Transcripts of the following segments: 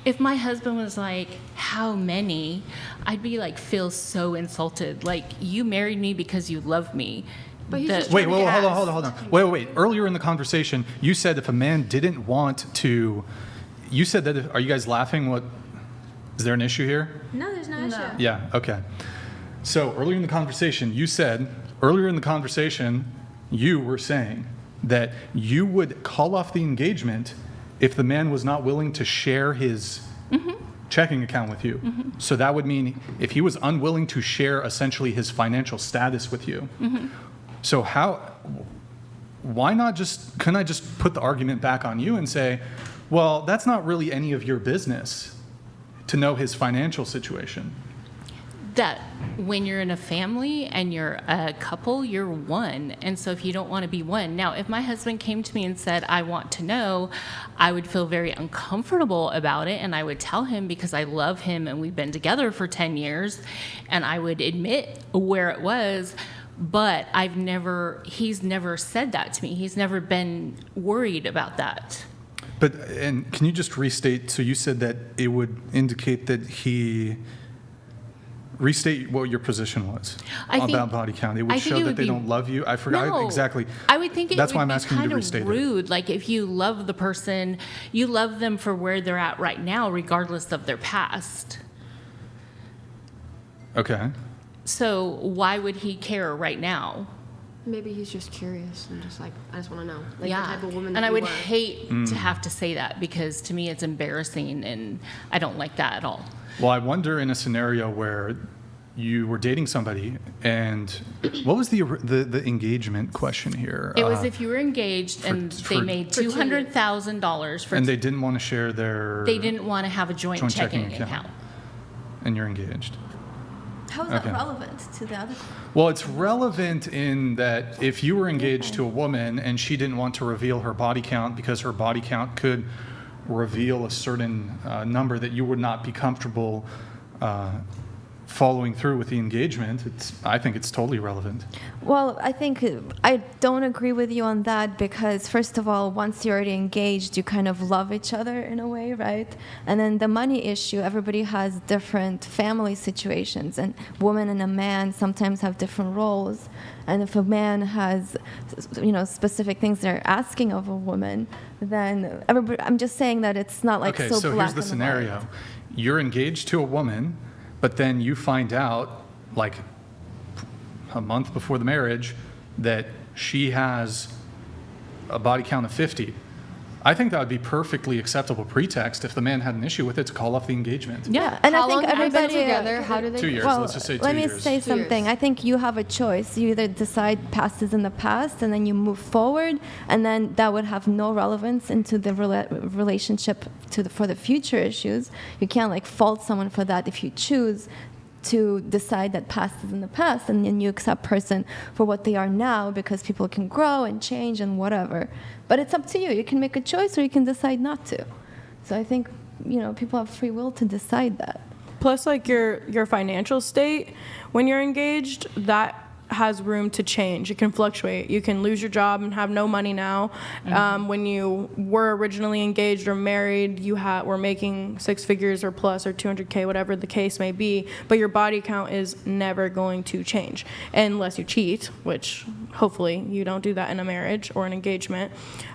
If my husband was like, how many? I'd be like, feel so insulted. Like, you married me because you love me. But he's just Wait, trying to hold on. Wait. Earlier in the conversation, you said if a man didn't want to, you said that, are you guys laughing? Is there an issue here? No, there's no issue. Yeah, okay. So earlier in the conversation, you were saying that you would call off the engagement if the man was not willing to share his checking account with you. So that would mean if he was unwilling to share essentially his financial status with you. So couldn't I just put the argument back on you and say, well, that's not really any of your business to know his financial situation? That when you're in a family and you're a couple, you're one. And so if you don't want to be one. Now, if my husband came to me and said, I want to know, I would feel very uncomfortable about it. And I would tell him because I love him and we've been together for 10 years. And I would admit where it was. But he's never said that to me. He's never been worried about that. And can you just restate, so you said that it would indicate that restate what your position was about body count. It would show that they don't love you. I forgot exactly. I would think that's would why I'm be asking you to restate kind of rude. Like if you love the person, you love them for where they're at right now, regardless of their past. Okay. So why would he care right now? Maybe he's just curious and just like, I just want to know. Like Yeah. the type of woman that And I you would were. hate to have to say that because to me it's embarrassing and I don't like that at all. Well, I wonder in a scenario where you were dating somebody and what was the engagement question here? It was if you were engaged and they made $200,000 for and they didn't want to share they didn't want to have a joint checking account. And you're engaged. How is that relevant to the other? Well, it's relevant in that if you were engaged to a woman and she didn't want to reveal her body count because her body count could reveal a certain number that you would not be comfortable following through with the engagement, I think it's totally relevant. Well, I think I don't agree with you on that because, first of all, once you're already engaged, you kind of love each other in a way, right? And then the money issue, everybody has different family situations, and woman and a man sometimes have different roles. And if a man has, specific things they're asking of a woman, then everybody, I'm just saying that it's not like so black and white. Okay, so here's the scenario. You're engaged to a woman, but then you find out, like a month before the marriage, that she has a body count of 50. I think that would be perfectly acceptable pretext if the man had an issue with it to call off the engagement. Yeah, and How I think long have they been everybody together? How do they? 2 years. Well, Let's just say 2 let years. me say 2 years. something. I think you have a choice. You either decide past is in the past, and then you move forward, and then that would have no relevance into the relationship for the future issues. You can't fault someone for that if you choose to decide that past is in the past, and then you accept person for what they are now because people can grow and change and whatever. But it's up to you. You can make a choice or you can decide not to. So I think, people have free will to decide that. Plus, your financial state when you're engaged, that has room to change. It can fluctuate. You can lose your job and have no money now. When you were originally engaged or married, you were making 6 figures or plus or 200K, whatever the case may be, but your body count is never going to change unless you cheat, which hopefully you don't do that in a marriage or an engagement.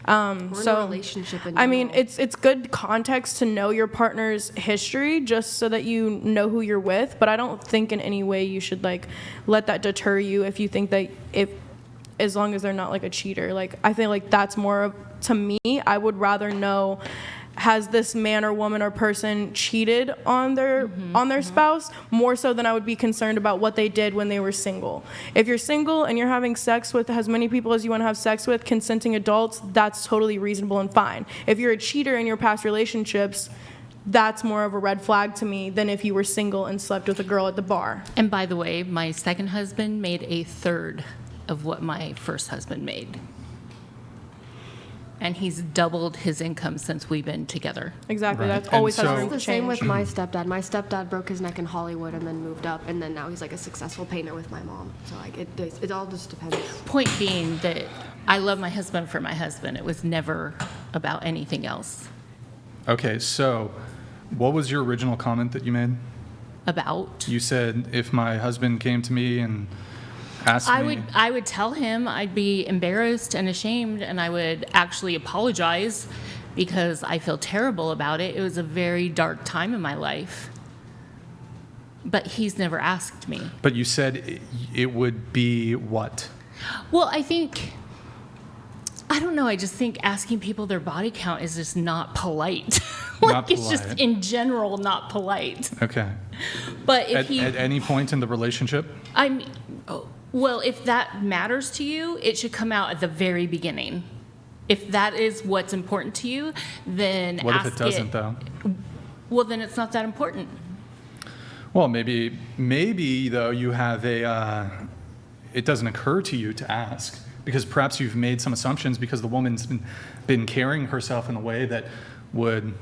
Or in a relationship in general. It's good context to know your partner's history just so that you know who you're with, but I don't think in any way you should let that deter you if you think that as long as they're not a cheater. I feel that's more of, to me, I would rather know, has this man or woman or person cheated on their spouse more so than I would be concerned about what they did when they were single. If you're single and you're having sex with as many people as you want to have sex with, consenting adults, that's totally reasonable and fine. If you're a cheater in your past relationships, that's more of a red flag to me than if you were single and slept with a girl at the bar. And by the way, my second husband made a third of what my first husband made. And he's doubled his income since we've been together. Exactly. Right. That's always And has so- room to It's the same change. with my stepdad. My stepdad broke his neck in Hollywood and then moved up, and then now he's a successful painter with my mom. So it all just depends. Point being that I love my husband for my husband. It was never about anything else. Okay, so What was your original comment that you made? About. You said if my husband came to me and asked me. I would tell him I'd be embarrassed and ashamed, and I would actually apologize because I feel terrible about it. It was a very dark time in my life. But he's never asked me. But you said it would be what? Well, I don't know. I just think asking people their body count is just not polite. Not It's just polite. in general not polite. Okay. But if At any point in the relationship? Well, if that matters to you, it should come out at the very beginning. If that is what's important to you, then What ask if it doesn't, though? Well, then it's not that important. Well, maybe though you have it doesn't occur to you to ask because perhaps you've made some assumptions because the woman's been carrying herself in a way that would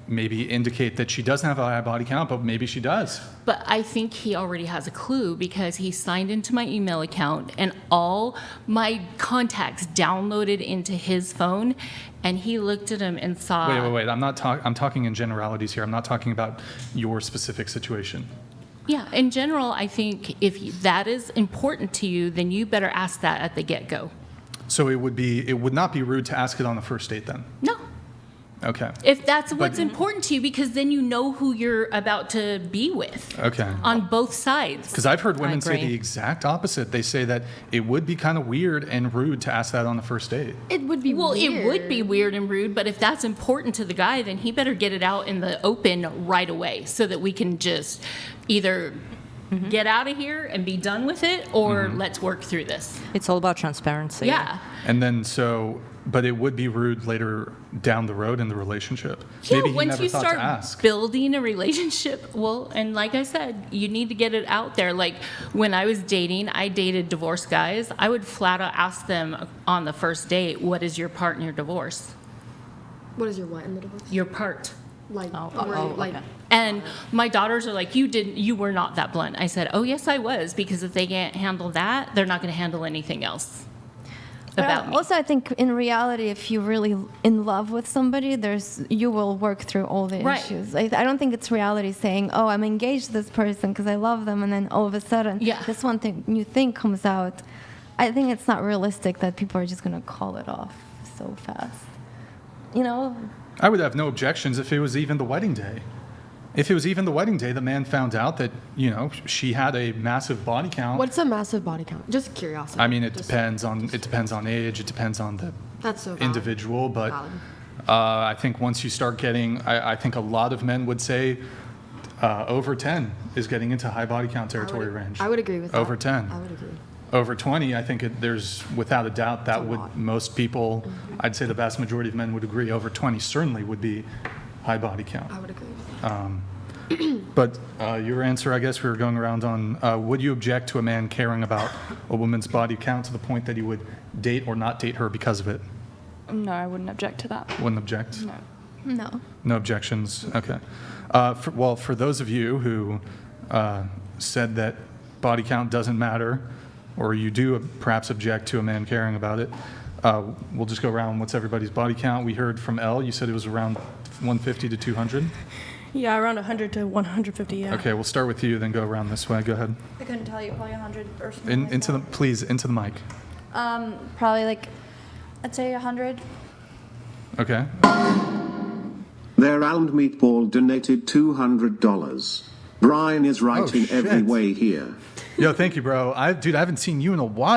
maybe indicate that she doesn't have a high body count, but maybe she does. But I think he already has a clue because he signed into my email account and all my contacts downloaded into his phone, and he looked at them and saw. Wait. I'm talking in generalities here. I'm not talking about your specific situation. Yeah, in general, I think if that is important to you, then you better ask that at the get-go. So it would not be rude to ask it on the first date then? No. Okay. If that's what's important to you, because then you know who you're about to be with. Okay. On both sides. Because I've heard women say agree. the exact opposite. They say that it would be kind of weird and rude to ask that on the first date. It would be Well, weird. it would be weird and rude, but if that's important to the guy, then he better get it out in the open right away so that we can just either get out of here and be done with it, or let's work through this. It's all about transparency. Yeah. And then but it would be rude later down the road in the relationship. Yeah, Maybe he once never you thought start to ask. building a relationship, well, and like I said, you need to get it out there. Like when I was dating, I dated divorced guys. I would flat out ask them on the first date, what is your part in your divorce? What is your what in the divorce? Your part. Like, okay. And my daughters are like, you were not that blunt. I said, oh, yes, I was, because if they can't handle that, they're not going to handle anything else about me. Also, I think in reality, if you're really in love with somebody, you will work through all the Right. issues. I don't think it's reality saying, "Oh, I'm engaged to this person because I love them," and then all of a sudden, this one thing new thing comes out. I think it's not realistic that people are just gonna call it off so fast. You know. I would have no objections if it was even the wedding day. If it was even the wedding day, the man found out that, she had a massive body count. What's a massive body count? Just curiosity. I mean, it Just- depends on age, it depends on the That's so valid. individual, but Valid. I think once you start getting, I think a lot of men would say over 10 is getting into high body count territory range. I would agree with that. Over 10. I would agree. Over 20, I think there's, without a doubt, that a would, lot. most people, I'd say the vast majority of men would agree, over 20 certainly would be high body count. I would agree with that. But your answer, I guess we were going around on, would you object to a man caring about a woman's body count to the point that he would date or not date her because of it? No, I wouldn't object to that. Wouldn't object? No. No. No objections? Okay. For those of you who said that body count doesn't matter, or you do perhaps object to a man caring about it, we'll just go around. What's everybody's body count? We heard from Elle, you said it was around 150 to 200? Yeah, around 100 to 150, yeah. Okay, we'll start with you, then go around this way. Go ahead. I couldn't tell you, probably 100 or something. Please, into the mic. Probably like, I'd say 100. Okay. Their round meatball donated $200. Brian is right Oh, in every shit. way here. Yo, thank you, bro. Dude, I haven't seen you in a while.